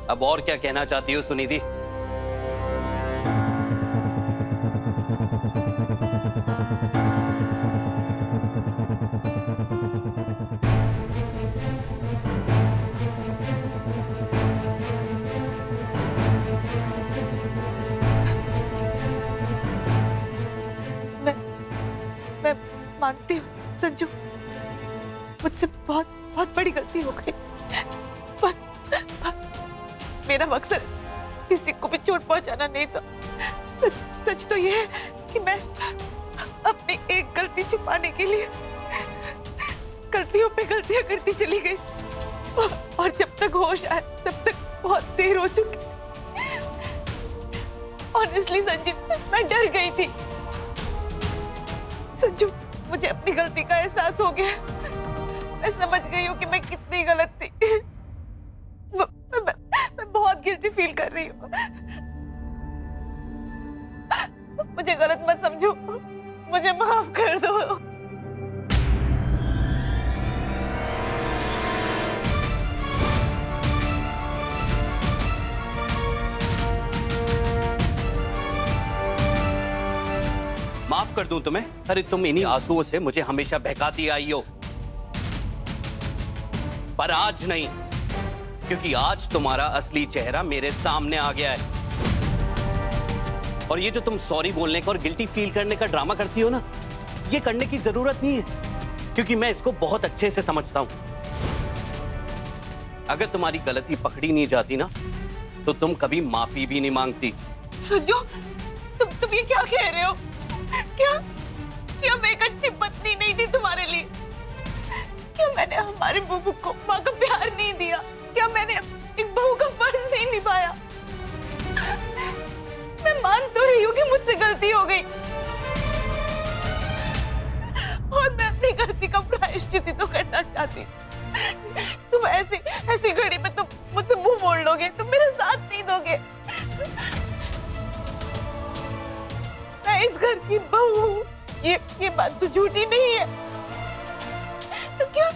अब और क्या कहना चाहती हो सुनिधि? मैं मानती हूँ संजू, मुझसे बहुत बहुत बड़ी गलती हो गई, पर मेरा मकसद किसी को भी चोट पहुंचाना नहीं था। सच तो ये है कि मैं अपनी एक गलती छुपाने के लिए गलतियों पे गलतियां करती चली गई, और जब तक होश आए तब तक बहुत देर हो चुकी। ऑनेस्टली संजीव, मैं डर गई थी। संजू, मुझे अपनी गलती का एहसास हो गया। मैं समझ गई हूँ कि मैं कितनी गलत थी। मैं बहुत गिल्टी फील कर रही हूँ। मुझे गलत मत समझो, मुझे माफ कर दो। माफ कर दूं तुम्हें? अरे तुम इन्हीं आंसुओं से मुझे हमेशा बहकाती आई हो, पर आज नहीं, क्योंकि आज तुम्हारा असली चेहरा मेरे सामने आ गया है। और ये जो तुम सॉरी बोलने का और गिल्टी फील करने का ड्रामा करती हो ना, ये करने की जरूरत नहीं है, क्योंकि मैं इसको बहुत अच्छे से समझता हूं। अगर तुम्हारी गलती पकड़ी नहीं जाती ना, तो तुम कभी माफी भी नहीं मांगती। संजू, तुम ये क्या कह रहे हो? क्या मैं एक अच्छी पत्नी नहीं थी तुम्हारे लिए? क्या मैंने हमारे बहू को माँ का प्यार नहीं दिया? क्या मैंने एक बहू का फर्ज नहीं निभाया? मैं मान तो रही हूँ कि मुझसे गलती हो गई, और मैं अपनी गलती का प्रायश्चित तो करना चाहती। तुम ऐसी घड़ी में तुम मुझसे मुंह मोड़ लोगे, तुम मेरा साथ नहीं दोगे। मैं इस घर की बहू हूँ, ये बात तो झूठी नहीं है। तो क्या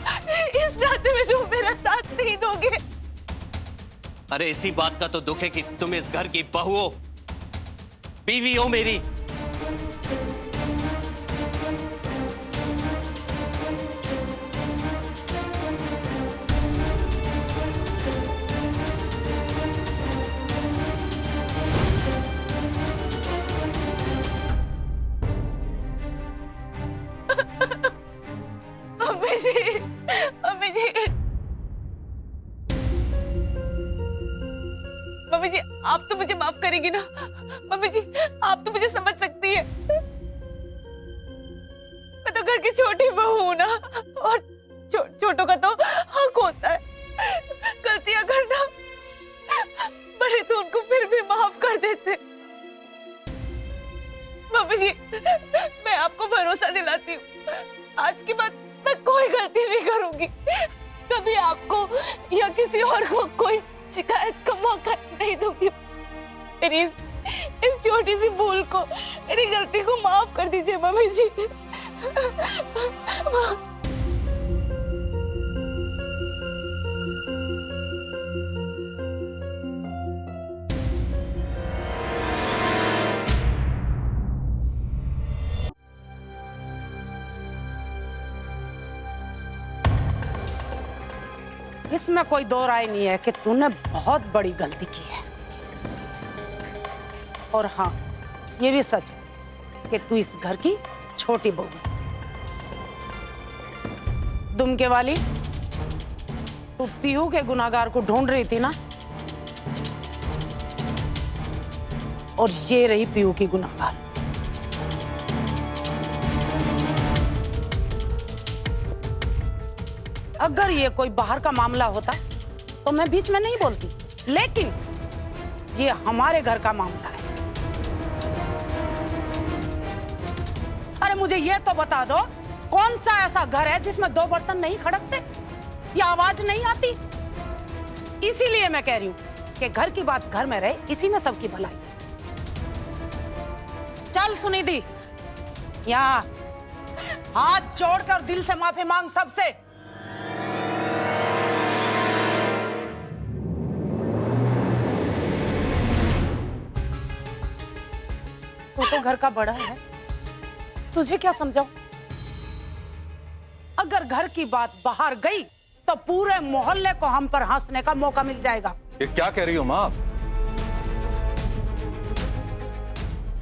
इस नाते में तुम मेरा साथ नहीं दोगे? अरे इसी बात का तो दुख है कि तुम इस घर की बहू हो, बीवी हो मेरी। मम्मी जी, आप तो मुझे माफ करेंगी ना? मम्मी जी, आप तो मुझे समझ सकती है। मैं तो घर की छोटी बहू हूं ना, और छोटों का तो हक होता है गलतियां करना। बड़े तो उनको फिर भी माफ कर देते। मम्मी जी, मैं आपको भरोसा दिलाती हूँ, आज के बाद मैं कोई गलती नहीं करूंगी। कभी आपको या किसी और को कोई शिकायत का मौका नहीं दूंगी। मेरी इस छोटी सी भूल को, मेरी गलती को माफ कर दीजिए मम्मी जी। इसमें कोई दो राय नहीं है कि तूने बहुत बड़ी गलती की है। और हाँ, ये भी सच है कि तू इस घर की छोटी बहू है। दुमके वाली, तू पीहू के गुनाहगार को ढूंढ रही थी ना, और ये रही पीहू की गुनाहगार। अगर ये कोई बाहर का मामला होता तो मैं बीच में नहीं बोलती, लेकिन ये हमारे घर का मामला है। अरे मुझे ये तो बता दो, कौन सा ऐसा घर है जिसमें दो बर्तन नहीं खड़कते या आवाज नहीं आती? इसीलिए मैं कह रही हूं कि घर की बात घर में रहे, इसी में सबकी भलाई है। चल सुनिधि, यहाँ हाथ जोड़कर दिल से माफी मांग सबसे। घर का बड़ा है, तुझे क्या समझाऊं? अगर घर की बात बाहर गई तो पूरे मोहल्ले को हम पर हंसने का मौका मिल जाएगा। ये क्या कह रही हो माँ आप?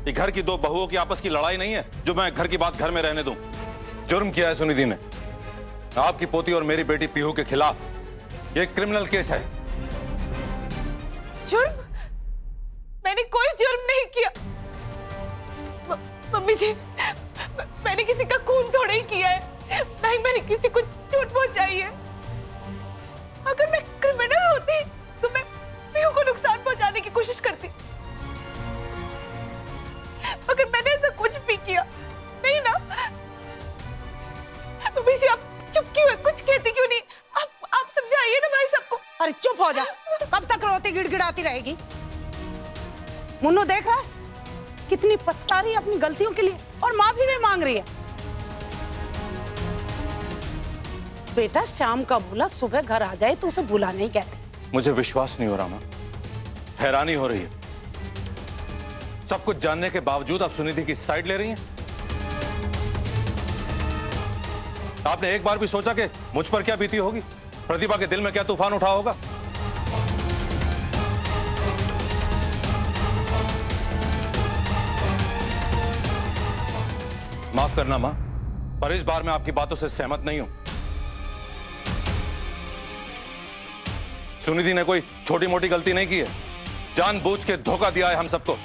ये घर की दो बहुओं की आपस की लड़ाई नहीं है जो मैं घर की बात घर में रहने दूं। जुर्म किया है सुनिधि ने आपकी पोती और मेरी बेटी पीहू के खिलाफ। ये क्रिमिनल केस है। जुर्म? मैंने कोई जुर्म नहीं किया। मम्मी जी, मैंने किसी का खून थोड़ा ही किया है, ना ही मैंने किसी को चोट पहुंचाई है। अगर मैं क्रिमिनल होती तो मैं पीहू को नुकसान पहुंचाने की कोशिश करती। अगर मैंने ऐसा कुछ भी किया नहीं ना। मम्मी जी, आप चुप क्यों है? कुछ कहती क्यों नहीं? आप समझाइए ना भाई सबको। अरे चुप हो जा, कब तक रोती गिड़गिड़ाती रहेगी? मुन्नू देख रहा है कितनी पछता रही है अपनी गलतियों के लिए और माफी भी मांग रही है। बेटा शाम का भूला सुबह घर आ जाए तो उसे भूला नहीं कहते। मुझे विश्वास नहीं हो रहा माँ, हैरानी हो रही है। सब कुछ जानने के बावजूद आप सुनिधि की साइड ले रही हैं। आपने एक बार भी सोचा कि मुझ पर क्या बीती होगी, प्रतिभा के दिल में क्या तूफान उठा होगा? माफ करना मां, पर इस बार मैं आपकी बातों से सहमत नहीं हूं। सुनिधि ने कोई छोटी मोटी गलती नहीं की है, जानबूझ के धोखा दिया है हम सबको।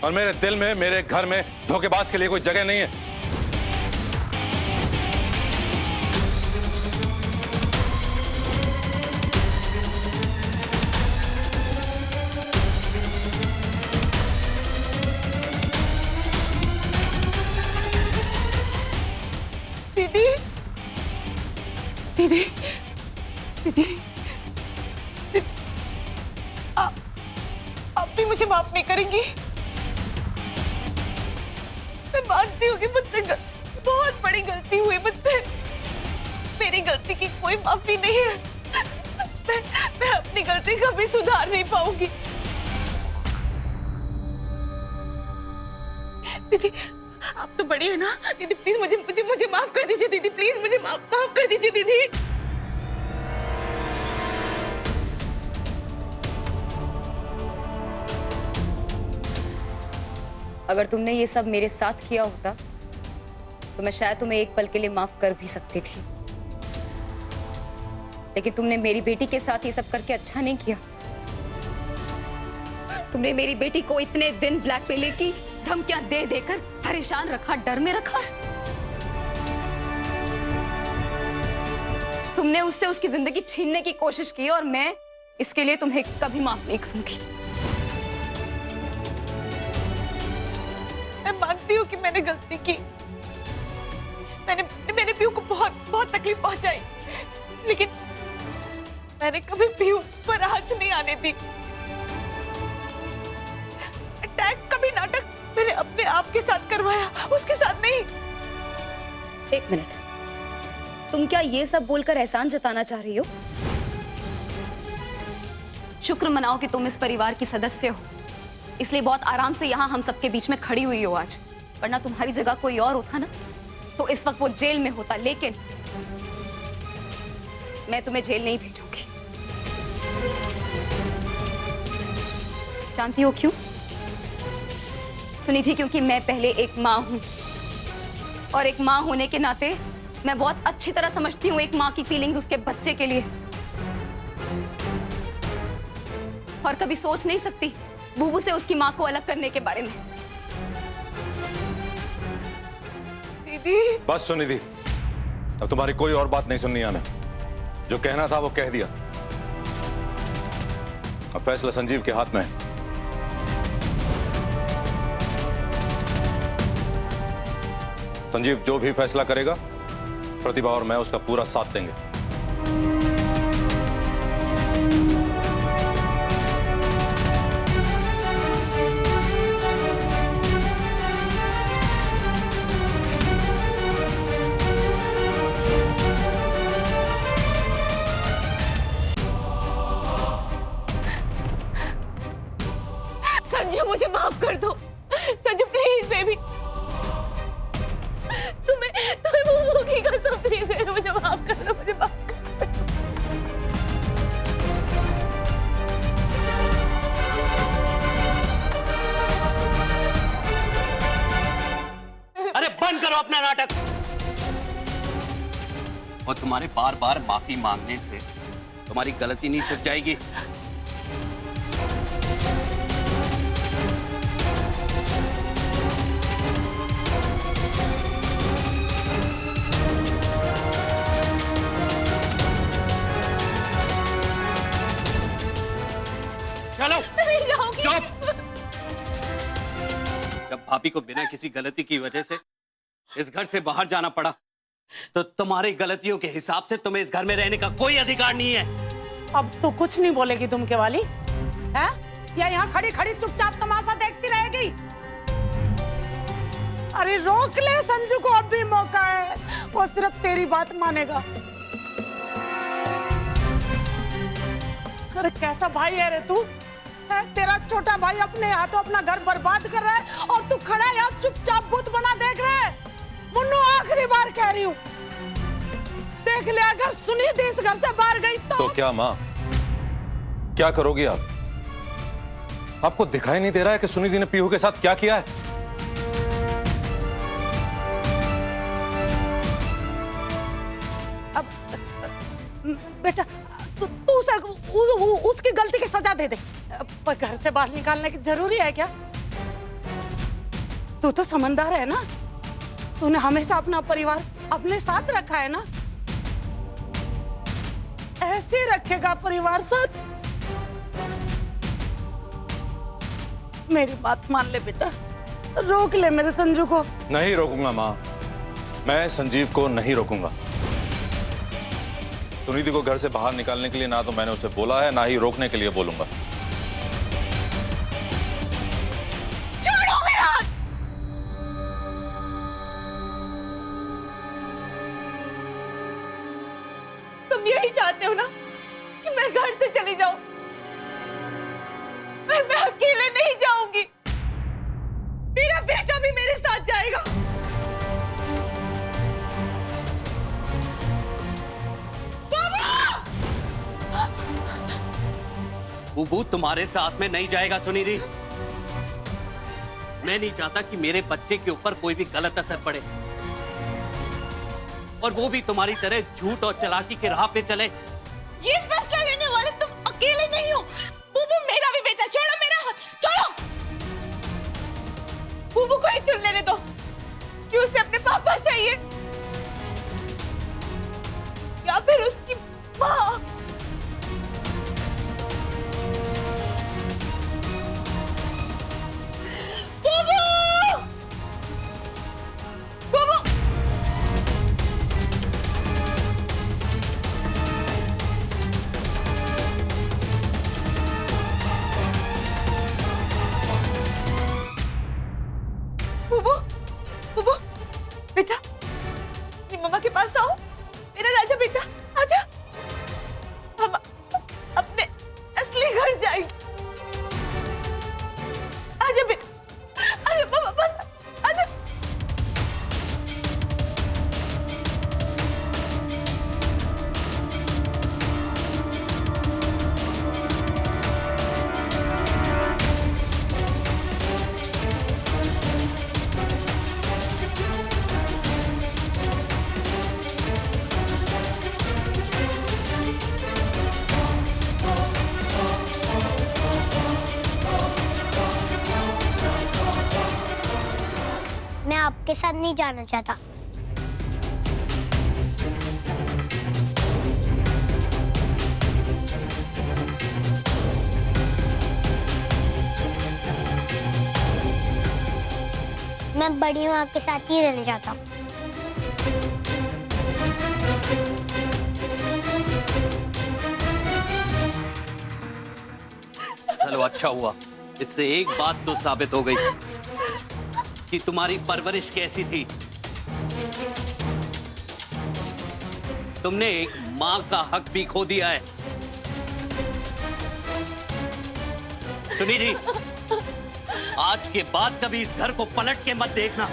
और मेरे दिल में, मेरे घर में धोखेबाज के लिए कोई जगह नहीं है। दीदी, दीदी, दीदी, आप भी मुझे माफ नहीं करेंगी? मैं मानती हूँ कि मुझसे बहुत बड़ी गलती हुई मुझसे। मेरी गलती की कोई माफी नहीं है। मैं अपनी गलती कभी सुधार नहीं पाऊंगी। दीदी, आप तो बड़ी है ना। दीदी प्लीज मुझे माफ कर दीजिए। दीदी प्लीज मुझे माफ कर दीजिए दीदी। अगर तुमने ये सब मेरे साथ किया होता तो मैं शायद तुम्हें एक पल के लिए माफ कर भी सकती थी, लेकिन तुमने मेरी बेटी के साथ ये सब करके अच्छा नहीं किया। तुमने मेरी बेटी को इतने दिन ब्लैकमेल की धमकियां दे देकर परेशान रखा, डर में रखा। तुमने उससे उसकी जिंदगी छीनने की कोशिश की और मैं इसके लिए तुम्हें कभी माफ नहीं करूंगी। मैं मानती हूँ कि मैंने गलती की। मैंने पीहू को बहुत तकलीफ पहुंचाई, लेकिन मैंने कभी पीहू पर आंच नहीं आने दी। अटैक कभी नाटक मैंने अपने आप के साथ करवाया, उसके साथ नहीं। एक मिनट, तुम क्या ये सब बोलकर एहसान जताना चाह रही हो? शुक्र मनाओ कि तुम इस परिवार की सदस्य हो, इसलिए बहुत आराम से यहाँ हम सबके बीच में खड़ी हुई हो आज। वरना तुम्हारी जगह कोई और होता ना तो इस वक्त वो जेल में होता, लेकिन मैं तुम्हें जेल नहीं भेजूंगी। जानती हो क्यों? सुनिधि, क्योंकि मैं पहले एक माँ हूं और एक माँ होने के नाते मैं बहुत अच्छी तरह समझती हूँ एक माँ की फीलिंग्स उसके बच्चे के लिए। और कभी सोच नहीं सकती बूबू से उसकी माँ को अलग करने के बारे में। दीदी बस सुनिधि, अब तुम्हारी कोई और बात नहीं सुननी है हमें। जो कहना था वो कह दिया। अब फैसला संजीव के हाथ में है। संजीव जो भी फैसला करेगा, प्रतिभा और मैं उसका पूरा साथ देंगे। संजीव, मुझे माफ कर दो। अपना नाटक। और तुम्हारे बार बार माफी मांगने से तुम्हारी गलती नहीं छुप जाएगी। चलो नहीं जाऊंगी। चुप। जब भाभी को बिना किसी गलती की वजह से इस घर से बाहर जाना पड़ा, तो तुम्हारी गलतियों के हिसाब से तुम्हें इस घर में रहने का कोई अधिकार नहीं है। अब तो कुछ नहीं बोलेगी तुम के वाली है, या यहाँ खड़ी खड़ी चुपचाप तमाशा देखती रहेगी? अरे रोक ले संजू को, अब भी मौका है, वो सिर्फ तेरी बात मानेगा। अरे कैसा भाई है रे तू? है तेरा छोटा भाई अपने हाथों अपना घर बर्बाद कर रहा है और तू खड़ा है यहाँ चुपचाप बुत बना देख रहा है। मुन्नू आखिरी बार कह रही हूँ, देख ले अगर सुनिधि इस घर से बाहर गई तो क्या माँ, क्या करोगी आप? आपको दिखाई नहीं दे रहा है कि सुनिधि ने पीहू के साथ क्या किया है? अब बेटा तू उसकी गलती की सजा दे दे, पर घर से बाहर निकालने की जरूरी है क्या? तू तो समझदार है ना, तूने हमेशा अपना परिवार अपने साथ रखा है ना, ऐसे ही रखेगा परिवार साथ। मेरी बात मान ले बेटा, रोक ले मेरे संजू को। नहीं रोकूंगा माँ, मैं संजीव को नहीं रोकूंगा। सुनिधि को घर से बाहर निकालने के लिए ना तो मैंने उसे बोला है, ना ही रोकने के लिए बोलूंगा। छोड़ो मेरा हाथ। तुम यही चाहते हो ना कि मैं घर से चली जाऊं, पर मैं अकेले नहीं जाऊंगी, मेरा बेटा भी मेरे साथ जाएगा। बुबू तुम्हारे साथ में नहीं जाएगा सुनिधि। मैं नहीं चाहता कि मेरे बच्चे के ऊपर कोई भी गलत असर पड़े, और वो भी तुम्हारी तरह झूठ और चालाकी के राह पे चले। ये फैसला लेने वाले तुम अकेले नहीं हो। बुबू मेरा भी बेटा, छोड़ो मेरा हाथ, छोड़ो। बुबू को ही चुन लेने दो कि उसे अपने पापा चाहिए या फिर उसकी माँ। बेटा, अपनी मम्मा के पास आओ, मेरा राजा बेटा, आजा। हम अपने असली घर जाएंगे। आजा बेटा, आजा मम्मा, बस आजा। मैं आपके साथ नहीं जाना चाहता। मैं बड़ी माँ के साथ ही रहना चाहता हूँ। चलो अच्छा हुआ, इससे एक बात तो साबित हो गई कि तुम्हारी परवरिश कैसी थी। तुमने एक मां का हक भी खो दिया है। सुनिधि, आज के बाद कभी इस घर को पलट के मत देखना।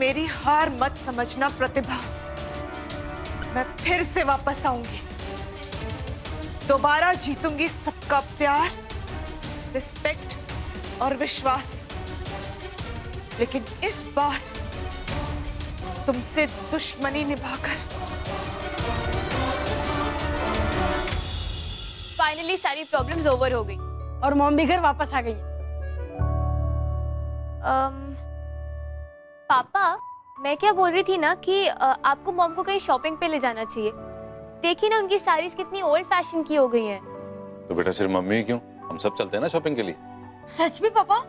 मेरी हार मत समझना प्रतिभा। मैं फिर से वापस आऊंगी, दोबारा जीतूंगी सबका प्यार, रिस्पेक्ट और विश्वास। लेकिन इस बार तुमसे दुश्मनी निभाकर। फाइनली सारी प्रॉब्लम्स ओवर हो गई और मॉम भी घर वापस आ गई। पापा, मैं क्या बोल रही थी ना कि आपको मॉम को कहीं शॉपिंग पे ले जाना चाहिए। देखिए ना, उनकी साड़ीज कितनी ओल्ड फैशन की हो गई हैं। तो बेटा सिर्फ मम्मी ही क्यों, हम सब चलते हैं ना शॉपिंग के लिए। सच में पापा?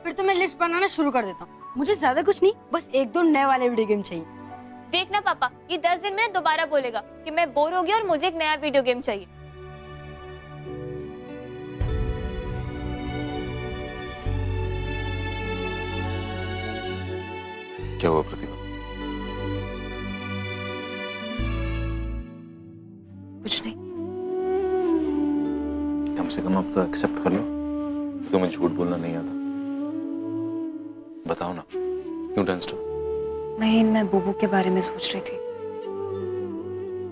फिर तो मैं लिस्ट बनाना शुरू कर देता हूँ। मुझे ज्यादा कुछ नहीं, बस 1-2 नए वाले वीडियो गेम चाहिए। देखना पापा, ये 10 दिन में दोबारा बोलेगा कि मैं बोर हो गया और मुझे एक नया वीडियो गेम चाहिए। क्या हुआ प्रतिभा? कुछ नहीं। कम से कम अब तो एक्सेप्ट कर लो कि तुम्हें झूठ बोलना नहीं आता। बताओ ना, क्यों टेंस्ड हो? मैं बुबू के बारे में सोच रही थी,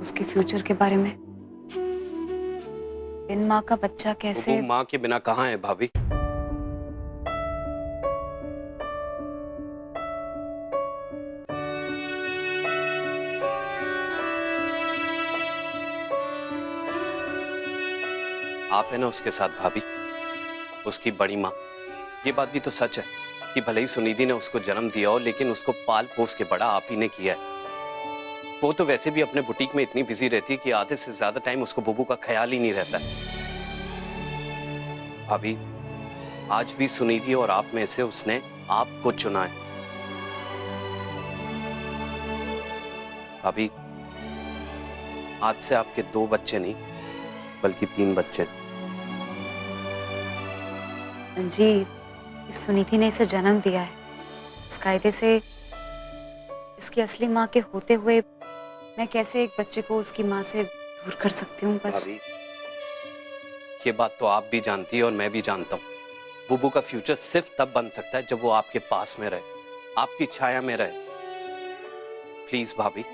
उसके फ्यूचर के बारे में। बिन माँ का बच्चा कैसे। बुबू माँ के बिना कहाँ है भाभी? आप है ना उसके साथ भाभी, उसकी बड़ी माँ। ये बात भी तो सच है कि भले ही सुनिधि ने उसको जन्म दिया हो, लेकिन उसको पाल पोस के बड़ा आप ही ने किया है। वो तो वैसे भी अपने बुटीक में इतनी बिजी रहती है कि आधे से ज्यादा टाइम उसको बुबू का ख्याल ही नहीं रहता है। भाभी, आज भी सुनिधि और आप में से उसने आपको चुना है। भाभी, आज से आपके 2 बच्चे नहीं बल्कि 3 बच्चे। जी, सुनीति ने इसे जन्म दिया है, इस कायदे से इसकी असली माँ के होते हुए मैं कैसे एक बच्चे को उसकी माँ से दूर कर सकती हूँ? बस भाभी, ये बात तो आप भी जानती है और मैं भी जानता हूँ। बुबू का फ्यूचर सिर्फ तब बन सकता है जब वो आपके पास में रहे, आपकी छाया में रहे। प्लीज भाभी।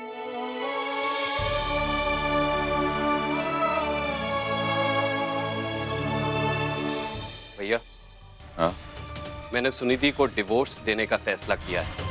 भैया, हाँ? मैंने सुनिधि को डिवोर्स देने का फैसला किया है।